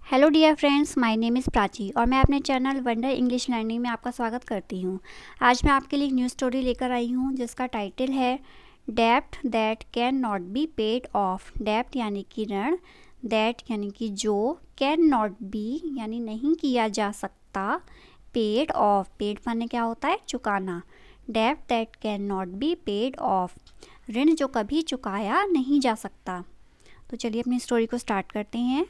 Hello dear friends, my name is Prachi और मैं अपने चैनल वंडर इंग्लिश लर्निंग में आपका स्वागत करती हूँ। आज मैं आपके लिए एक न्यू स्टोरी लेकर आई हूँ जिसका टाइटल है डेब्ट that can not be paid of. डेब्ट यानी कि ऋण, दैट यानी कि जो, कैन नॉट बी यानी नहीं किया जा सकता, पेड ऑफ, पेड माने क्या होता है, चुकाना। डेब्ट that can not be paid of, ऋण जो कभी चुकाया नहीं जा सकता। तो चलिए अपनी स्टोरी को स्टार्ट करते हैं।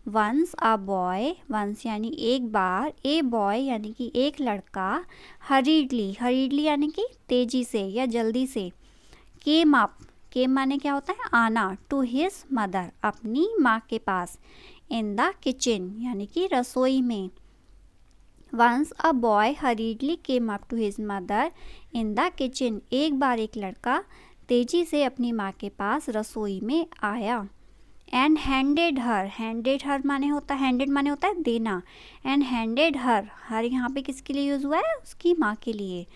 वंस अ बॉय, वंस यानी एक बार, ए बॉय यानी कि एक लड़का, हरीडली, हरीडली यानी कि तेजी से या जल्दी से, केम अप, केम माने क्या होता है, आना, टू हिज मदर, अपनी माँ के पास, इन द किचन यानी कि रसोई में। Once a boy hurriedly came up to his mother in the kitchen, एक बार एक लड़का तेजी से अपनी माँ के पास रसोई में आया। एंड हैंडेड हर माने होता है, हैंडेड माने होता है देना, एंड हैंडेड हर यहाँ पे किसके लिए यूज़ हुआ है, उसकी माँ के लिए।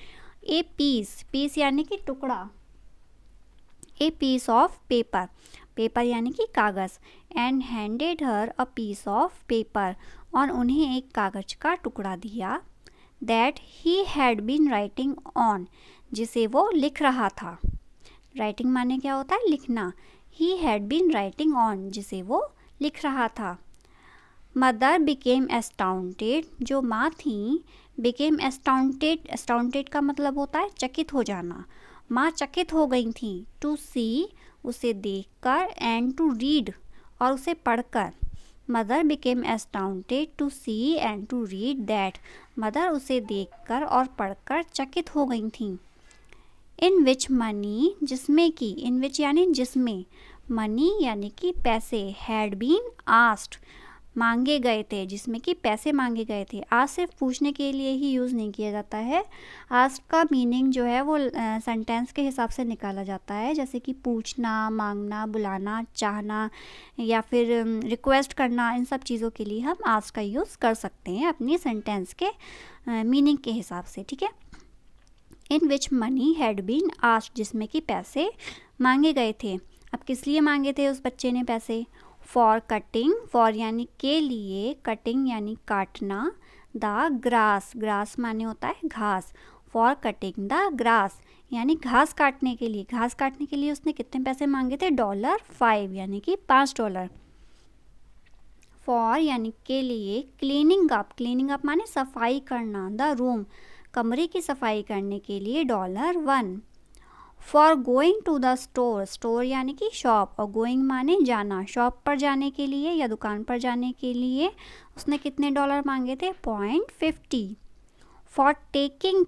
ए पीस, पीस यानी कि टुकड़ा, a piece of paper, paper यानी कि कागज़, and handed her a piece of paper, और उन्हें एक कागज़ का टुकड़ा दिया। That he had been writing on, जिसे वो लिख रहा था। राइटिंग माने क्या होता है, लिखना। He had been writing on, जिसे वो लिख रहा था। मदर became astounded, जो माँ थी, became astounded, astounded का मतलब होता है चकित हो जाना। माँ चकित हो गई थी। to see, उसे देखकर, and to read, और उसे पढ़कर। Mother became astounded to see and to read that, mother उसे देखकर और पढ़कर चकित हो गई थी। इन विच मनी, जिसमें कि, इन विच यानी जिसमें, मनी यानी कि पैसे, हैड बीन आस्क्ड, मांगे गए थे, जिसमें कि पैसे मांगे गए थे। आज सिर्फ पूछने के लिए ही यूज़ नहीं किया जाता है। आस्क का मीनिंग जो है वो सेंटेंस के हिसाब से निकाला जाता है, जैसे कि पूछना, मांगना, बुलाना, चाहना या फिर रिक्वेस्ट करना, इन सब चीज़ों के लिए हम आस्क का यूज़ कर सकते हैं अपनी सेंटेंस के मीनिंग के हिसाब से, ठीक है। In which money had been asked, जिसमें कि पैसे मांगे गए थे। अब किस लिए मांगे थे उस बच्चे ने पैसे? फॉर कटिंग, फॉर यानी के लिए, कटिंग यानी काटना, द ग्रास, ग्रास माने होता है घास, फॉर कटिंग द ग्रास यानी घास काटने के लिए। घास काटने के लिए उसने कितने पैसे मांगे थे? $5 यानी कि $5। फॉर यानी के लिए, क्लीनिंग अप माने सफाई करना, द रूम, कमरे की सफाई करने के लिए $1। For going to the store, store यानी कि शॉप, और गोइंग माने जाना, शॉप पर जाने के लिए या दुकान पर जाने के लिए उसने कितने डॉलर मांगे थे? $50। फॉर टेकिंग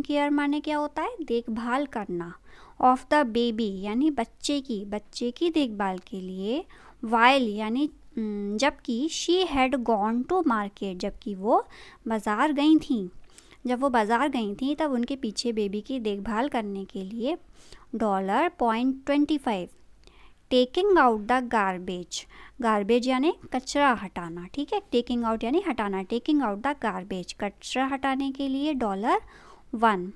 केयर माने क्या होता है? देखभाल करना, ऑफ द बेबी यानी बच्चे की देखभाल के लिए। वाइल यानी जबकि, she had gone to market, जबकि वो बाज़ार गई थी। जब वो बाज़ार गई थी तब उनके पीछे बेबी की देखभाल करने के लिए $25। Taking out the garbage, garbage यानी कचरा हटाना, ठीक है। टेकिंग आउट यानी हटाना, टेकिंग आउट द गार्बेज, कचरा हटाने के लिए $1।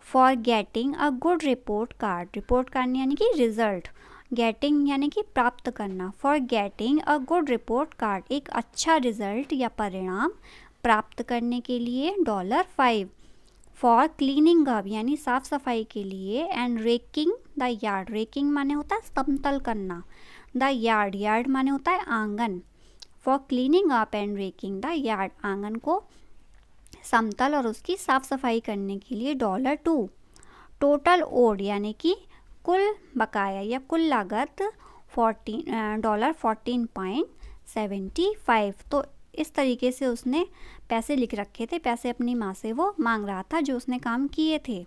For getting a good report card, report card यानी कि रिजल्ट, गेटिंग यानी कि प्राप्त करना। For getting a good report card, एक अच्छा रिजल्ट या परिणाम प्राप्त करने के लिए $5। फॉर क्लीनिंग अप यानी साफ सफाई के लिए, and racking the yard, racking माने होता है समतल करना, द यार्ड, यार्ड माने होता है आंगन। For cleaning up and racking the yard, आंगन को समतल और उसकी साफ सफाई करने के लिए $2। टोटल ओड यानी कि कुल बकाया या कुल लागत $14.75। तो इस तरीके से उसने पैसे लिख रखे थे, पैसे अपनी माँ से वो मांग रहा था जो उसने काम किए थे।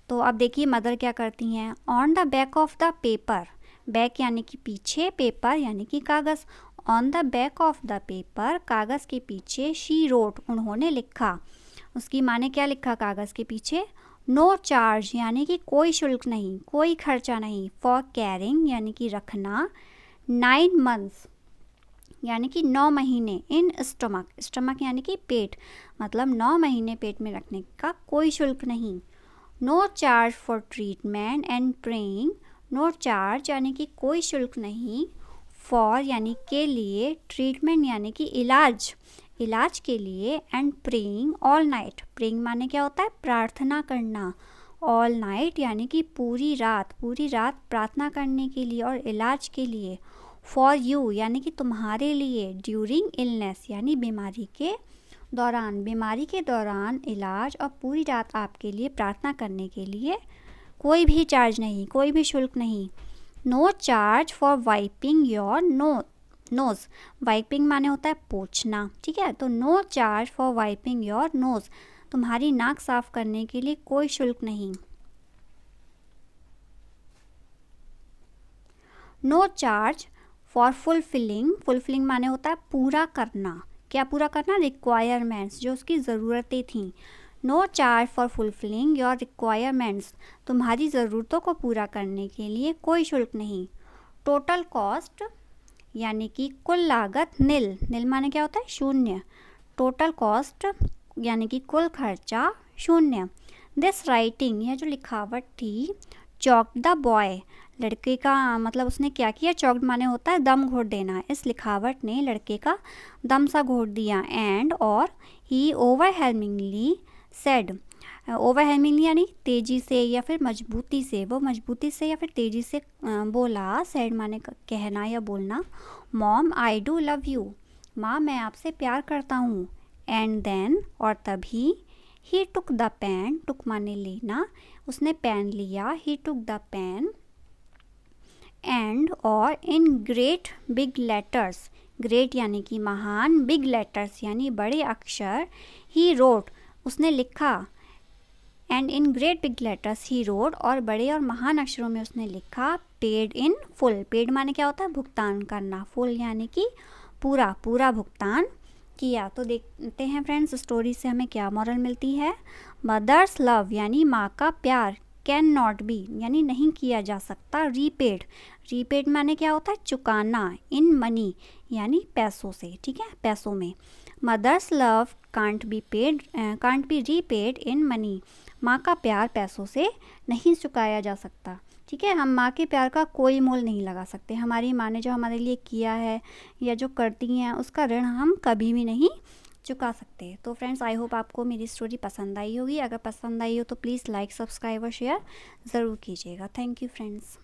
तो अब देखिए मदर क्या करती हैं। On the back of the paper, back यानी कि पीछे, पेपर यानी कि कागज़, on the back of the paper, कागज़ के पीछे, शी रोट, उन्होंने लिखा। उसकी माँ ने क्या लिखा कागज़ के पीछे? नो चार्ज यानी कि कोई शुल्क नहीं, कोई खर्चा नहीं। फॉर कैरिंग यानी कि रखना, 9 months यानी कि 9 महीने, इन स्टमक, स्टमक यानी कि पेट, मतलब 9 महीने पेट में रखने का कोई शुल्क नहीं। No charge for treatment and praying, no charge यानी कि कोई शुल्क नहीं, फॉर यानी के लिए, ट्रीटमेंट यानी कि इलाज, इलाज के लिए, and praying all night, praying माने क्या होता है, प्रार्थना करना, ऑल नाइट यानी कि पूरी रात प्रार्थना करने के लिए और इलाज के लिए, फॉर यू यानी कि तुम्हारे लिए, ड्यूरिंग इलनेस यानी बीमारी के दौरान इलाज और पूरी रात आपके लिए प्रार्थना करने के लिए कोई भी चार्ज नहीं, कोई भी शुल्क नहीं। No charge for wiping your nose, wiping माने होता है पोंछना, ठीक है, तो no charge for wiping your nose, तुम्हारी नाक साफ करने के लिए कोई शुल्क नहीं। नो चार्ज फॉर फुलफिलिंग माने होता है पूरा करना, क्या पूरा करना, रिक्वायरमेंट्स, जो उसकी ज़रूरतें थीं। No charge for fulfilling your requirements, तुम्हारी ज़रूरतों को पूरा करने के लिए कोई शुल्क नहीं। टोटल कॉस्ट यानी कि कुल लागत, नील माने क्या होता है, शून्य, टोटल कॉस्ट यानी कि कुल खर्चा शून्य। दिस राइटिंग, यह जो लिखावट थी, चॉक्ड द बॉय, लड़के का मतलब उसने क्या किया, चॉक्ड माने होता है दम घोट देना, इस लिखावट ने लड़के का दम सा घोट दिया। एंड और ही ओवरहेलमिंगली सेड, ओवरहेलमिंगली यानी तेज़ी से या फिर मजबूती से, वो मजबूती से या फिर तेज़ी से बोला, सेड माने कहना या बोलना, mom I do love you, माँ मैं आपसे प्यार करता हूँ। एंड देन और तभी, ही टुक द पेन, टुक माने लेना, उसने पेन लिया, ही टुक द पेन, एंड और in great big letters, great यानी कि महान, बिग लेटर्स यानी बड़े अक्षर, ही रोट उसने लिखा, and in great big letters he wrote और बड़े और महान अक्षरों में उसने लिखा, पेड इन फुल, पेड माने क्या होता है, भुगतान करना, फुल यानी कि पूरा भुगतान किया। तो देखते हैं फ्रेंड्स स्टोरी से हमें क्या मॉरल मिलती है। मदर्स लव यानी माँ का प्यार, कैन नॉट बी यानी नहीं किया जा सकता, रीपेड माने क्या होता है, चुकाना, इन मनी यानी पैसों से, ठीक है, पैसों में। Mother's love can't be repaid in money, माँ का प्यार पैसों से नहीं चुकाया जा सकता, ठीक है, हम माँ के प्यार का कोई मोल नहीं लगा सकते, हमारी माँ ने जो हमारे लिए किया है या जो करती हैं उसका ऋण हम कभी भी नहीं चुका सकते। तो फ्रेंड्स आई होप आपको मेरी स्टोरी पसंद आई होगी, अगर पसंद आई हो तो प्लीज़ लाइक, सब्सक्राइब और शेयर ज़रूर कीजिएगा। Thank you friends.